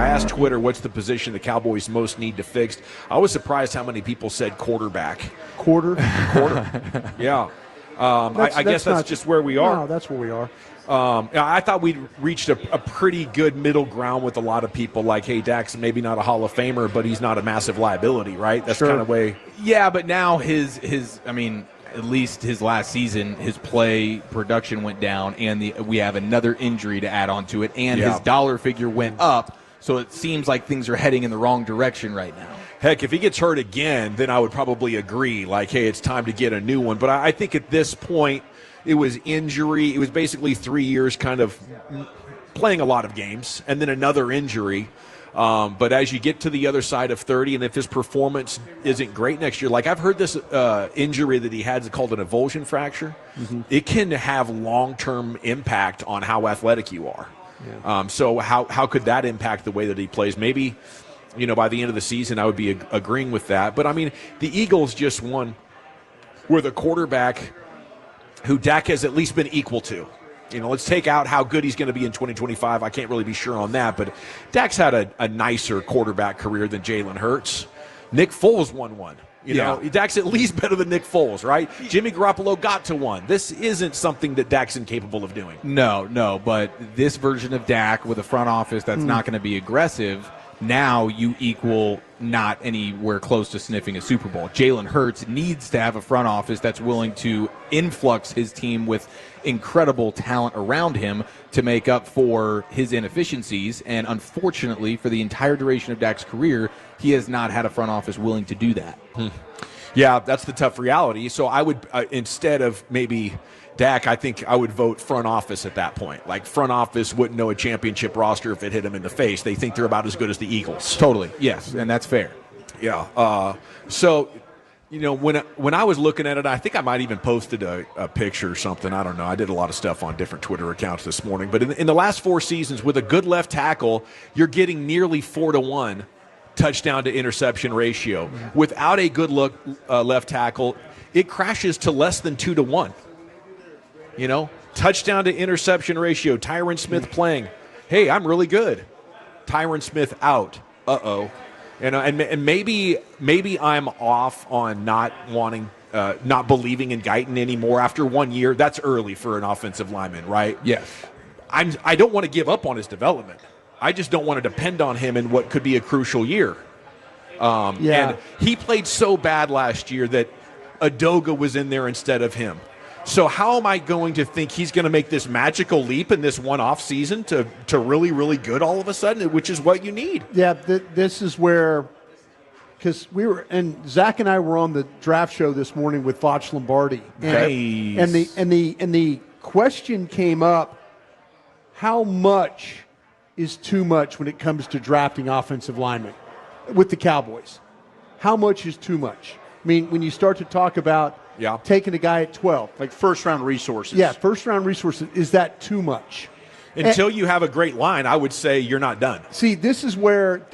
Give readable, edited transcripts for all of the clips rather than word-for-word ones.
I asked Twitter, what's the position the Cowboys most need to fix? I was surprised how many people said quarterback. Quarter? Yeah. I guess that's just where we are. No, that's where we are. I thought we'd reached a pretty good middle ground with a lot of people. Like, hey, Dak's maybe not a Hall of Famer, but he's not a massive liability, right? That's kind of way. Yeah, but now at least his last season, his play production went down, and we have another injury to add on to it, and his dollar figure went up. So it seems like things are heading in the wrong direction right now. Heck, if he gets hurt again, then I would probably agree, like, hey, it's time to get a new one. But I think at this point, it was injury. It was basically 3 years kind of playing a lot of games, and then another injury. But as you get to the other side of 30, and if his performance isn't great next year, like I've heard this injury that he had is called an avulsion fracture. Mm-hmm. It can have long-term impact on how athletic you are. Yeah. So how could that impact the way that he plays? Maybe, by the end of the season, I would be agreeing with that. But, the Eagles just won with a quarterback who Dak has at least been equal to. Let's take out how good he's going to be in 2025. I can't really be sure on that. But Dak's had a nicer quarterback career than Jalen Hurts. Nick Foles won one. Dak's at least better than Nick Foles, right? Jimmy Garoppolo got to one. This isn't something that Dak's incapable of doing. No. But this version of Dak with a front office that's not going to be aggressive, now you equal not anywhere close to sniffing a Super Bowl. Jalen Hurts needs to have a front office that's willing to influx his team with incredible talent around him to make up for his inefficiencies. And unfortunately, for the entire duration of Dak's career, he has not had a front office willing to do that. Yeah, that's the tough reality. So I would, instead of maybe Dak, I think I would vote front office at that point. Like, front office wouldn't know a championship roster if it hit them in the face. They think they're about as good as the Eagles. Totally, yes, and that's fair. Yeah. So, when I was looking at it, I think I might even posted a picture or something. I don't know. I did a lot of stuff on different Twitter accounts this morning. But in the last 4 seasons, with a good left tackle, you're getting nearly 4-1 touchdown to interception ratio. Without a good left tackle, it crashes to less than 2-1. Touchdown to interception ratio. Tyron Smith playing. Hey, I'm really good. Tyron Smith out. Uh-oh. And maybe I'm off on not believing in Guyton anymore after 1 year. That's early for an offensive lineman, right? Yes. I don't want to give up on his development. I just don't want to depend on him in what could be a crucial year. And he played so bad last year that Adoga was in there instead of him. So how am I going to think he's going to make this magical leap in this one-off season to really, really good all of a sudden, which is what you need? Yeah, this is where, because Zach and I were on the draft show this morning with Voch Lombardi. And the question came up, how much is too much when it comes to drafting offensive linemen with the Cowboys? How much is too much? I mean, when you start to talk about taking a guy at 12. Like first-round resources. Yeah, first-round resources. Is that too much? Until you have a great line, I would say you're not done. See, this is where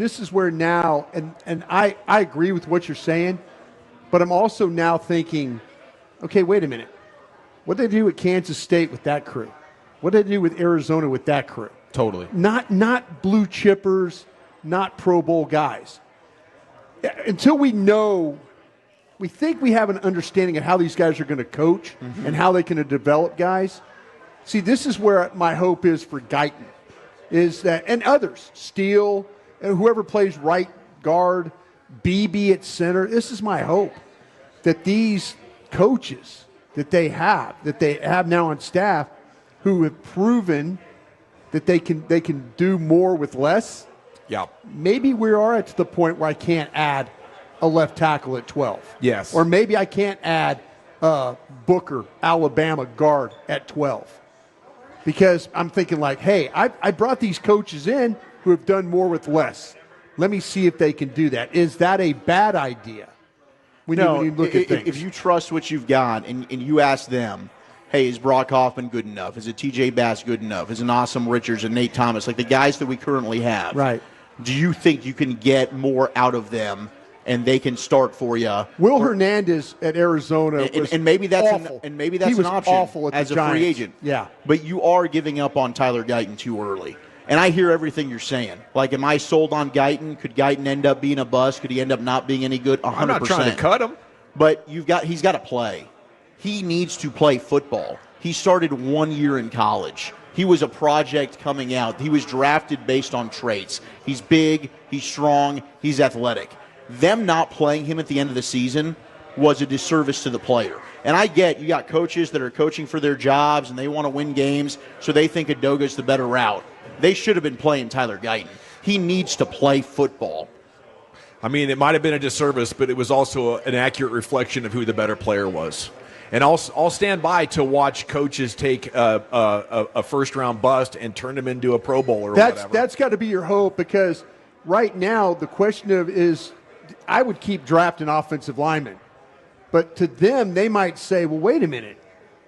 now, and I agree with what you're saying, but I'm also now thinking, okay, wait a minute. What did they do at Kansas State with that crew? What did they do with Arizona with that crew? Totally. Not blue chippers, not Pro Bowl guys. Until we know, we think we have an understanding of how these guys are going to coach and how they can develop guys. See, this is where my hope is for Guyton, is that, and others, Steele, and whoever plays right guard, BB at center. This is my hope, that these coaches that they have now on staff, who have proven that they can do more with less. Yeah. Maybe we are at the point where I can't add a left tackle at 12. Yes. Or maybe I can't add Booker, Alabama guard at 12. Because I'm thinking like, hey, I brought these coaches in who have done more with less. Let me see if they can do that. Is that a bad idea? When you look at things? If you trust what you've got and you ask them, hey, is Brock Hoffman good enough? Is it TJ Bass good enough? Is an Awesome Richards and Nate Thomas, like the guys that we currently have? Right. Do you think you can get more out of them and they can start for you? Will Hernandez at Arizona was and maybe that's awful. and maybe that's he was an option awful at as the a Giants. free agent. Yeah. But you are giving up on Tyler Guyton too early. And I hear everything you're saying. Like, am I sold on Guyton? Could Guyton end up being a bust? Could he end up not being any good? 100%. I'm not trying to cut him. But he's got to play. He needs to play football. He started 1 year in college. He was a project coming out. He was drafted based on traits. He's big, he's strong, he's athletic. Them not playing him at the end of the season was a disservice to the player. And I get you got coaches that are coaching for their jobs and they want to win games, so they think Udoka's the better route. They should have been playing Tyler Guyton. He needs to play football. I mean, it might have been a disservice, but it was also an accurate reflection of who the better player was. And I'll stand by to watch coaches take a first-round bust and turn him into a Pro Bowler or whatever. That's got to be your hope, because right now the question is I would keep drafting offensive linemen. But to them, they might say, well, wait a minute.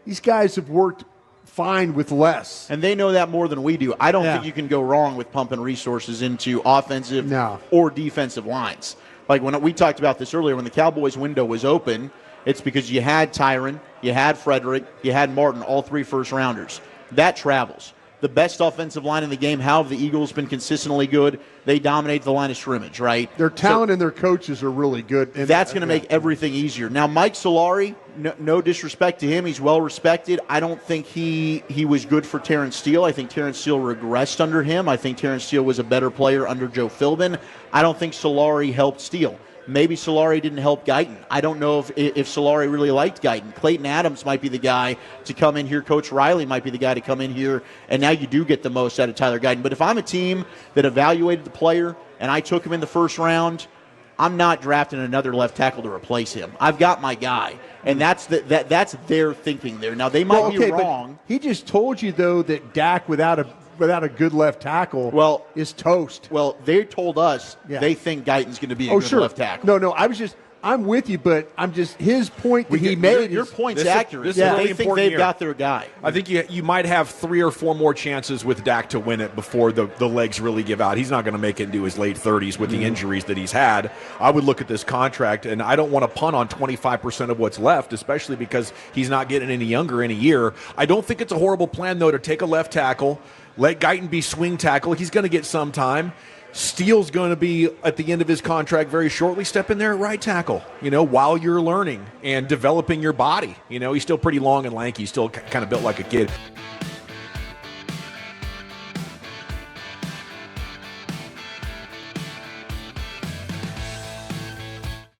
These guys have worked fine with less. And they know that more than we do. I don't think you can go wrong with pumping resources into offensive or defensive lines. Like when we talked about this earlier, when the Cowboys window was open, it's because you had Tyron, you had Frederick, you had Martin, all 3 first-rounders. That travels. The best offensive line in the game, how have the Eagles been consistently good? They dominate the line of scrimmage, right? Their talent and their coaches are really good. And that's going to make everything easier. Now, Mike Solari, no disrespect to him, he's well-respected. I don't think he was good for Terrence Steele. I think Terrence Steele regressed under him. I think Terrence Steele was a better player under Joe Philbin. I don't think Solari helped Steele. Maybe Solari didn't help Guyton. I don't know if Solari really liked Guyton. Clayton Adams might be the guy to come in here. Coach Riley might be the guy to come in here, and now you do get the most out of Tyler Guyton. But if I'm a team that evaluated the player and I took him in the first round, I'm not drafting another left tackle to replace him. I've got my guy, and that's their thinking there. Now, they might be wrong. He just told you, though, that Dak without a good left tackle is toast. Well, they told us they think Guyton's going to be a good left tackle. No, I'm with you, but I'm just his point that he made. Your point's accurate. They think they've got their guy. I think you might have 3 or 4 more chances with Dak to win it before the legs really give out. He's not going to make it into his late 30s with the injuries that he's had. I would look at this contract, and I don't want to punt on 25% of what's left, especially because he's not getting any younger in a year. I don't think it's a horrible plan, though, to take a left tackle, let Guyton be swing tackle. He's going to get some time. Steele's going to be at the end of his contract very shortly. Step in there at right tackle, while you're learning and developing your body. He's still pretty long and lanky. He's still kind of built like a kid.